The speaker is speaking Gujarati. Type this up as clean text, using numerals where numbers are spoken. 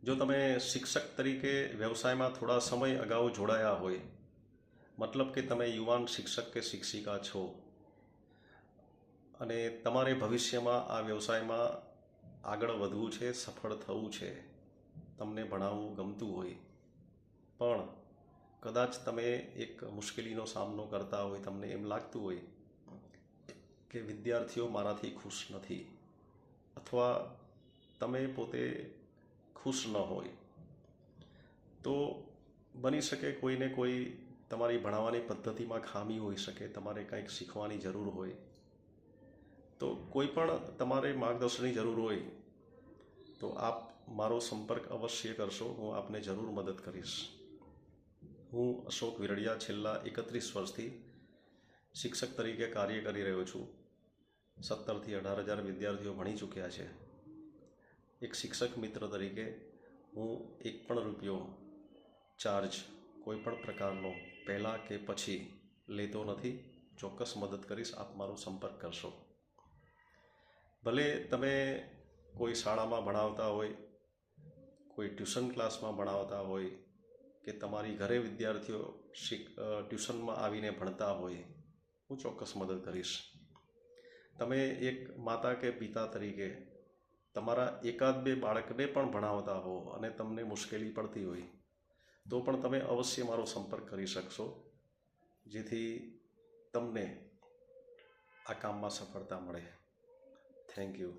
જો તમે શિક્ષક તરીકે વ્યવસાયમાં થોડા સમય અગાઉ જોડાયા હોય, મતલબ કે તમે યુવાન શિક્ષક કે શિક્ષિકા છો અને તમારે ભવિષ્યમાં આ વ્યવસાયમાં આગળ વધવું છે, સફળ થવું છે, તમને ભણાવવું ગમતું હોય, પણ કદાચ તમે એક મુશ્કેલીનો સામનો કરતા હોય, તમને એમ લાગતું હોય કે વિદ્યાર્થીઓ મારાથી ખુશ નથી, અથવા તમે પોતે ખુશ ન હોય, તો બની શકે કોઈને કોઈ તમારી ભણાવવાની પદ્ધતિમાં ખામી હોઈ શકે, તમારે કંઈક શીખવાની જરૂર હોય, તો કોઈ પણ તમારે માર્ગદર્શનની જરૂર હોય તો આપ મારો સંપર્ક અવશ્ય કરશો, હું આપને જરૂર મદદ કરીશ। હું અશોક વિરડિયા છેલ્લા 31 વર્ષથી શિક્ષક તરીકે કાર્ય કરી રહ્યો છું। 17થી 18,000 વિદ્યાર્થીઓ ભણી ચૂક્યા છે। એક શિક્ષક મિત્ર તરીકે હું એક પણ રૂપિયો ચાર્જ કોઈ પણ પ્રકારનો પહેલાં કે પછી લેતો નથી। ચોક્કસ મદદ કરીશ, આપ મારો સંપર્ક કરશો। ભલે તમે કોઈ શાળામાં ભણાવતા હોય, કોઈ ટ્યુશન ક્લાસમાં ભણાવતા હોય, કે તમારી ઘરે વિદ્યાર્થીઓ ટ્યુશનમાં આવીને ભણતા હોય, હું ચોક્કસ મદદ કરીશ। તમે એક માતા કે પિતા તરીકે તમારા એકાદ બે બાળકને પણ ભણાવતા હો અને તમને મુશ્કેલી પડતી હોય તો પણ તમે અવશ્ય મારો સંપર્ક કરી શકશો, જેથી તમને આ કામમાં સફળતા મળે। Thank you.